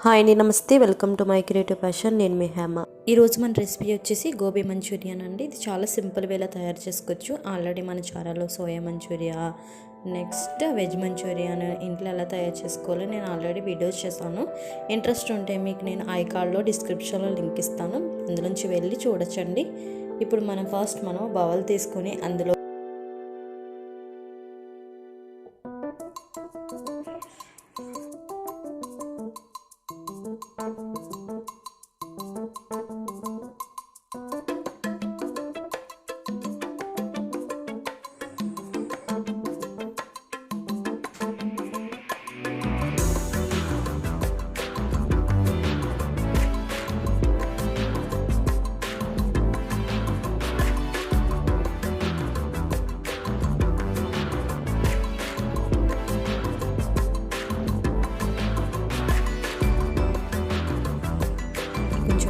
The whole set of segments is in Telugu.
హాయ్ అండి, నమస్తే. Welcome to my creative passion. నేను మీ హేమ. ఈరోజు మన రెసిపీ వచ్చేసి గోబీ మంచూరియన్ అండి. ఇది చాలా సింపుల్ వేలో తయారు చేసుకోవచ్చు. ఆల్రెడీ మన ఛానల్లో soya Manchuria, next veg Manchurian ఇంట్లో ఎలా తయారు చేసుకోవాలో నేను ఆల్రెడీ వీడియోస్ చేశాను. ఇంట్రెస్ట్ ఉంటే మీకు నేను ఐకార్డ్లో డిస్క్రిప్షన్లో లింక్ ఇస్తాను, అందులోంచి వెళ్ళి చూడొచ్చండి. ఇప్పుడు మనం బౌల్ తీసుకొని అందులో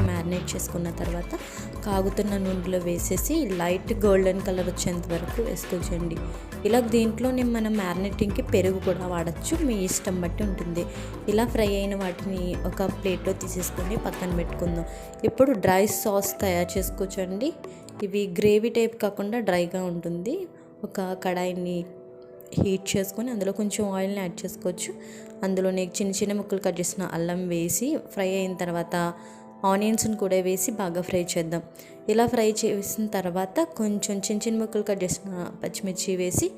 మ్యారినేట్ చేసుకున్న తర్వాత కాగుతున్న నూనెలో వేసేసి లైట్ గోల్డెన్ కలర్ వచ్చేంత వరకు వేసుకోవచ్చండి. ఇలా దీంట్లోనే మనం మ్యారినేటింగ్కి పెరుగు కూడా వాడచ్చు, మీ ఇష్టం బట్టి ఉంటుంది. ఇలా ఫ్రై అయిన వాటిని ఒక ప్లేట్లో తీసేసుకొని పక్కన పెట్టుకుందాం. ఇప్పుడు డ్రై సాస్ తయారు చేసుకోవచ్చండి. ఇవి గ్రేవీ టైప్ కాకుండా డ్రైగా ఉంటుంది. ఒక కడాయిని హీట్ చేసుకొని అందులో కొంచెం ఆయిల్ని యాడ్ చేసుకోవచ్చు. అందులోనే చిన్న చిన్న ముక్కలు కట్ చేసిన అల్లం వేసి ఫ్రై అయిన తర్వాత ఆనియన్స్ని కూడా వేసి బాగా ఫ్రై చేద్దాం. ఇలా ఫ్రై చేసిన తర్వాత కొంచెం చిన్న చిన్న ముక్కలు కట్ చేసిన పచ్చిమిర్చి వేసి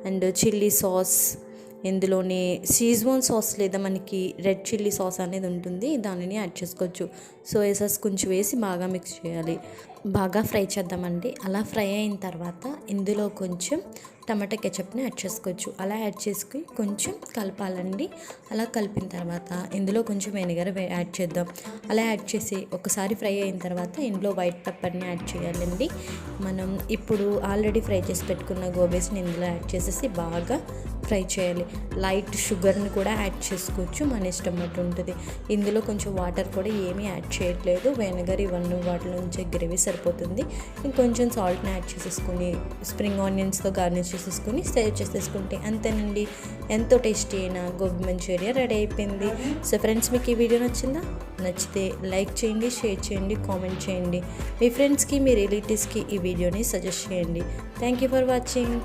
అండ్ చిల్లీ సాస్, ఇందులోనే షీజ్వాన్ సాస్ లేదా మనకి రెడ్ చిల్లీ సాస్ అనేది ఉంటుంది, దానిని యాడ్ చేసుకోవచ్చు. సోయా సాస్ కొంచెం వేసి బాగా మిక్స్ చేయాలి, బాగా ఫ్రై చేద్దామండి. అలా ఫ్రై అయిన తర్వాత ఇందులో కొంచెం టమాటా కెచప్ని యాడ్ చేసుకోవచ్చు. అలా యాడ్ చేసుకుని కొంచెం కలపాలండి. అలా కలిపిన తర్వాత ఇందులో కొంచెం వెనిగర్ యాడ్ చేద్దాం. అలా యాడ్ చేసి ఒకసారి ఫ్రై అయిన తర్వాత ఇందులో వైట్ పెప్పర్ని యాడ్ చేయాలండి. మనం ఇప్పుడు ఆల్రెడీ ఫ్రై చేసి పెట్టుకున్న గోబీస్ని ఇందులో యాడ్ చేసేసి బాగా ఫ్రై చేయాలి. లైట్ షుగర్ని కూడా యాడ్ చేసుకోవచ్చు, మన ఇష్టం బట్టి ఉంటుంది. ఇందులో కొంచెం వాటర్ కూడా ఏమీ యాడ్ చేయట్లేదు, వెనిగర్ ఇవన్నీ వాటిలో నుంచి గ్రేవీ సరిపోతుంది. ఇంకొంచెం సాల్ట్ని యాడ్ చేసేసుకొని స్ప్రింగ్ ఆనియన్స్తో గార్నిష్ చేసేసుకొని సర్వ్ చేసేసుకుంటే అంతేనండి, ఎంతో టేస్టీ అయిన గోబీ మంచూరియా రెడీ అయిపోయింది. సో ఫ్రెండ్స్, మీకు ఈ వీడియో నచ్చిందా? నచ్చితే లైక్ చేయండి, షేర్ చేయండి, కామెంట్ చేయండి. మీ ఫ్రెండ్స్కి, మీ రిలేటివ్స్కి ఈ వీడియోని సజెస్ట్ చేయండి. Thank you for watching.